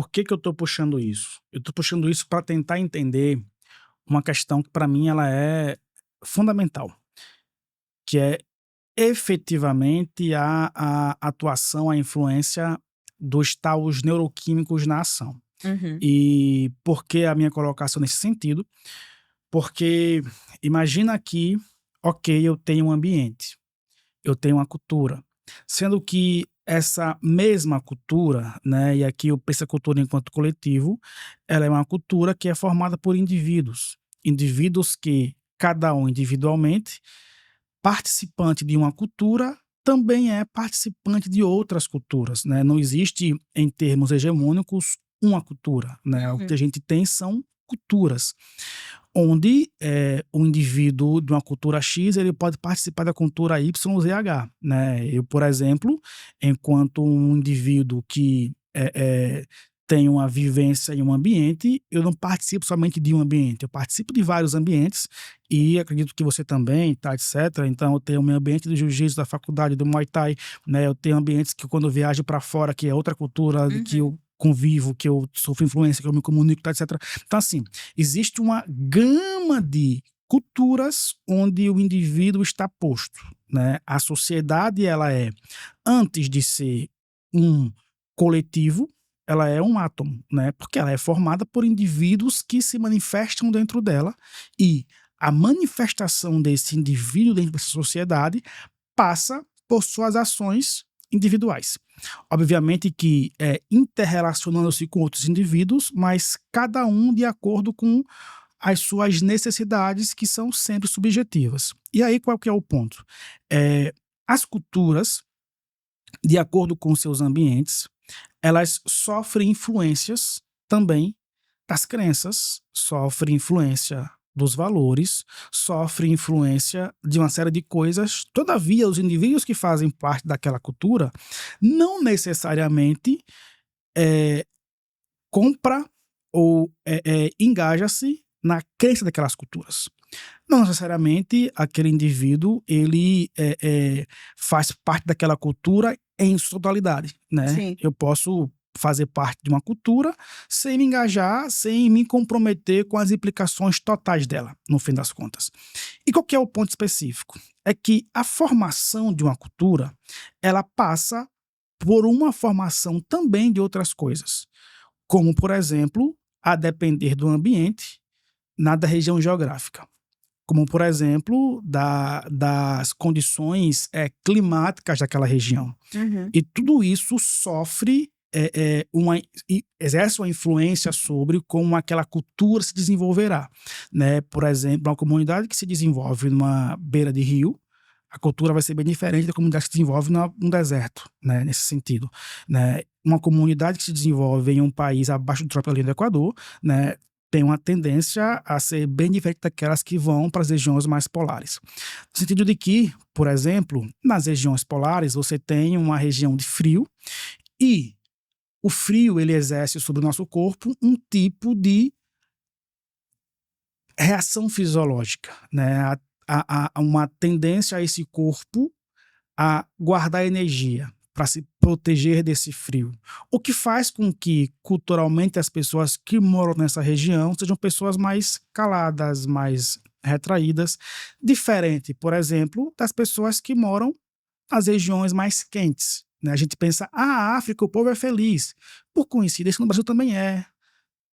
Por que que eu estou puxando isso? Eu estou puxando isso para tentar entender uma questão que para mim ela é fundamental, que é efetivamente a atuação, a influência dos tais neuroquímicos na ação. Uhum. E por que a minha colocação nesse sentido? Porque imagina que, ok, eu tenho um ambiente, eu tenho uma cultura, sendo que essa mesma cultura, né, e aqui eu penso a cultura enquanto coletivo, ela é uma cultura que é formada por indivíduos, indivíduos que cada um individualmente, participante de uma cultura, também é participante de outras culturas, né? Não existe em termos hegemônicos uma cultura, né? O que Uhum. a gente tem são culturas onde o indivíduo de uma cultura X ele pode participar da cultura Y, Z, H, né? Eu, por exemplo, enquanto um indivíduo que tem uma vivência em um ambiente, eu não participo somente de um ambiente, eu participo de vários ambientes e acredito que você também, tá, etc. Então eu tenho o meu ambiente do jiu-jitsu, da faculdade, do Muay Thai, né? Eu tenho ambientes que quando eu viajo para fora, que é outra cultura, que Uhum. eu convivo, que eu sofro influência, que eu me comunico, tá, etc. Então, assim, existe uma gama de culturas onde o indivíduo está posto, né? A sociedade, ela é, antes de ser um coletivo, ela é um átomo, né? Porque ela é formada por indivíduos que se manifestam dentro dela e a manifestação desse indivíduo dentro dessa sociedade passa por suas ações individuais. Obviamente que interrelacionando-se com outros indivíduos, mas cada um de acordo com as suas necessidades, que são sempre subjetivas. E aí qual que é o ponto? As culturas, de acordo com seus ambientes, elas sofrem influências também das crenças, sofrem influência dos valores, sofrem influência de uma série de coisas. Todavia, os indivíduos que fazem parte daquela cultura não necessariamente eh, compra ou engaja-se na crença daquelas culturas. Não necessariamente aquele indivíduo ele faz parte daquela cultura em sua totalidade, né? Sim. Eu posso fazer parte de uma cultura sem me engajar, sem me comprometer com as implicações totais dela, no fim das contas. E qual que é o ponto específico? É que a formação de uma cultura, ela passa por uma formação também de outras coisas, como, por exemplo, a depender do ambiente, da região geográfica. Como, por exemplo, das condições climáticas daquela região. Uhum. E tudo isso sofre, exerce uma influência sobre como aquela cultura se desenvolverá. Né? Por exemplo, uma comunidade que se desenvolve numa beira de rio, a cultura vai ser bem diferente da comunidade que se desenvolve num deserto, né? Nesse sentido. Né? Uma comunidade que se desenvolve em um país abaixo do trópico ali do Equador, né? Tem uma tendência a ser bem diferente daquelas que vão para as regiões mais polares. No sentido de que, por exemplo, nas regiões polares você tem uma região de frio e o frio ele exerce sobre o nosso corpo um tipo de reação fisiológica, né? Há uma tendência a esse corpo a guardar energia para se proteger desse frio. O que faz com que, culturalmente, as pessoas que moram nessa região sejam pessoas mais caladas, mais retraídas, diferente, por exemplo, das pessoas que moram nas regiões mais quentes. Né? A gente pensa, a África, o povo é feliz. Por coincidência, no Brasil também é.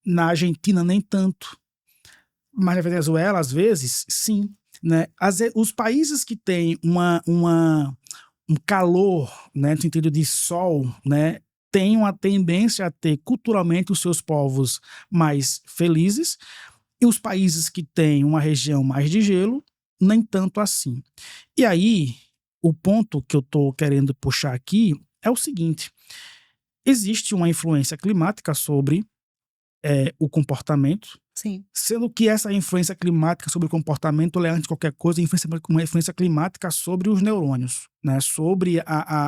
Na Argentina, nem tanto. Mas na Venezuela, às vezes, sim. Né? Os países que têm um calor, né, no sentido de sol, né, tem uma tendência a ter culturalmente os seus povos mais felizes, e os países que têm uma região mais de gelo, nem tanto assim. E aí, o ponto que eu estou querendo puxar aqui é o seguinte: existe uma influência climática sobre o comportamento, Sim. sendo que essa influência climática sobre o comportamento é, antes de qualquer coisa, uma influência climática sobre os neurônios, né? Sobre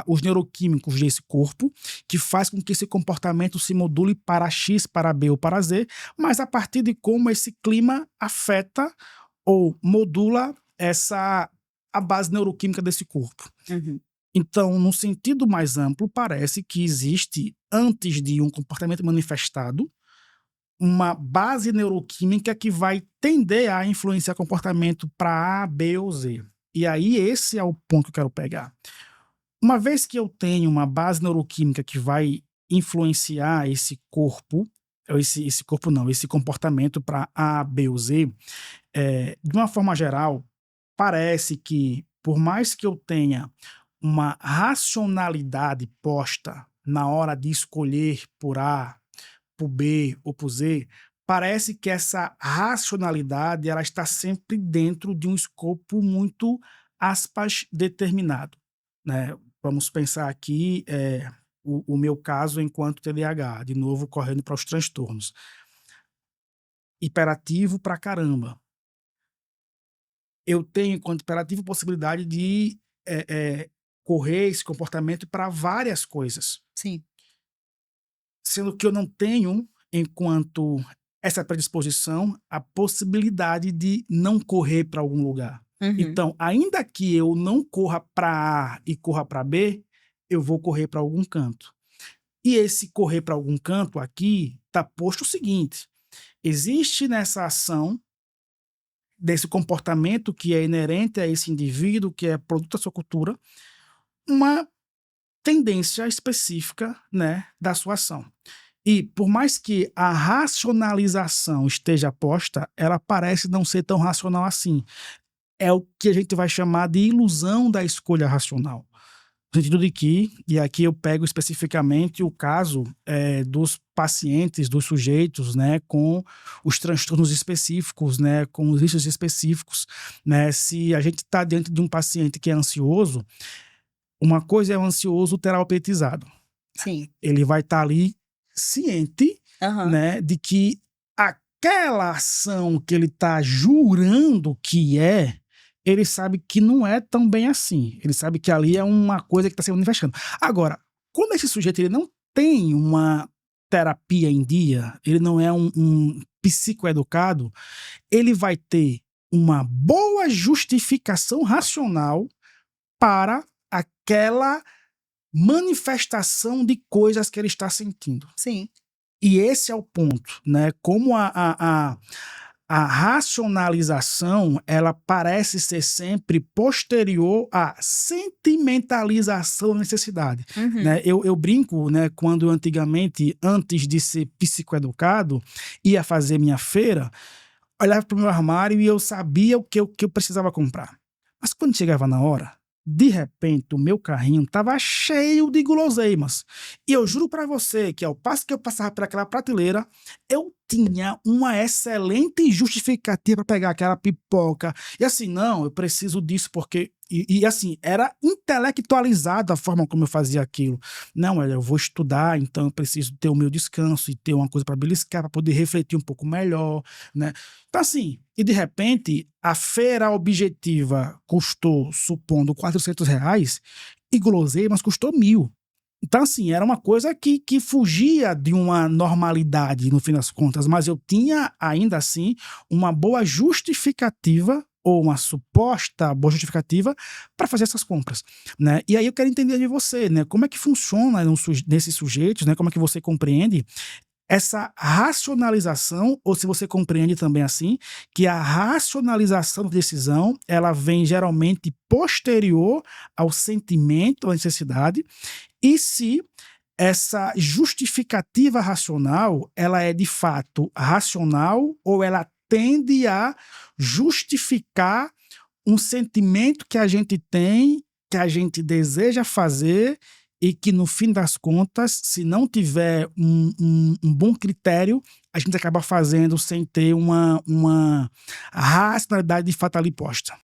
os neuroquímicos desse corpo, que faz com que esse comportamento se module para X, para B ou para Z, mas a partir de como esse clima afeta ou modula a base neuroquímica desse corpo. Uhum. Então, no sentido mais amplo, parece que existe antes de um comportamento manifestado, uma base neuroquímica que vai tender a influenciar comportamento para A, B ou Z. E aí esse é o ponto que eu quero pegar. Uma vez que eu tenho uma base neuroquímica que vai influenciar esse corpo, esse comportamento para A, B ou Z, de uma forma geral, parece que, por mais que eu tenha uma racionalidade posta na hora de escolher por A, por B ou por Z, parece que essa racionalidade ela está sempre dentro de um escopo muito, aspas, determinado, né? Vamos pensar aqui o meu caso enquanto TDAH, de novo correndo para os transtornos. Hiperativo pra caramba. Eu tenho, enquanto hiperativo, possibilidade de correr esse comportamento para várias coisas. Sim. Sendo que eu não tenho, enquanto essa predisposição, a possibilidade de não correr para algum lugar. Uhum. Então, ainda que eu não corra para A e corra para B, eu vou correr para algum canto. E esse correr para algum canto aqui está posto o seguinte: existe nessa ação, desse comportamento que é inerente a esse indivíduo, que é produto da sua cultura, uma tendência específica, né, da sua ação. E por mais que a racionalização esteja posta, ela parece não ser tão racional assim. É o que a gente vai chamar de ilusão da escolha racional. No sentido de que, e aqui eu pego especificamente o caso dos pacientes, dos sujeitos, né, com os transtornos específicos, né, com os riscos específicos, né, se a gente está diante de um paciente que é ansioso, uma coisa é o ansioso terapeutizado. Sim. Ele vai estar ali ciente, Aham. né, de que aquela ação que ele está jurando que ele sabe que não é tão bem assim. Ele sabe que ali é uma coisa que está se manifestando. Agora, quando esse sujeito ele não tem uma terapia em dia, ele não é um psicoeducado, ele vai ter uma boa justificação racional para aquela manifestação de coisas que ele está sentindo. Sim. E esse é o ponto, né? Como a racionalização, ela parece ser sempre posterior à sentimentalização da necessidade. Uhum. Né? Eu brinco, né, quando antigamente, antes de ser psicoeducado, ia fazer minha feira, olhava para o meu armário e eu sabia o que eu precisava comprar. Mas quando chegava na hora, de repente, o meu carrinho estava cheio de guloseimas. E eu juro para você que ao passo que eu passava por aquela prateleira, eu tinha uma excelente justificativa para pegar aquela pipoca. E assim, não, eu preciso disso porque... E assim, era intelectualizada a forma como eu fazia aquilo. Não, olha, eu vou estudar, então eu preciso ter o meu descanso e ter uma coisa para beliscar, para poder refletir um pouco melhor, né? Então assim, e de repente, a feira objetiva custou, supondo, R$ 400 e guloseimas custou 1.000. Então, assim, era uma coisa que fugia de uma normalidade, no fim das contas, mas eu tinha, ainda assim, uma boa justificativa, ou uma suposta boa justificativa, para fazer essas compras, né? E aí eu quero entender de você, né? Como é que funciona nesses sujeitos, né? Como é que você compreende essa racionalização, ou se você compreende também assim, que a racionalização da decisão, ela vem geralmente posterior ao sentimento, à necessidade, e se essa justificativa racional, ela é de fato racional ou ela tende a justificar um sentimento que a gente tem, que a gente deseja fazer e que no fim das contas, se não tiver um bom critério, a gente acaba fazendo sem ter uma racionalidade de fato ali posta.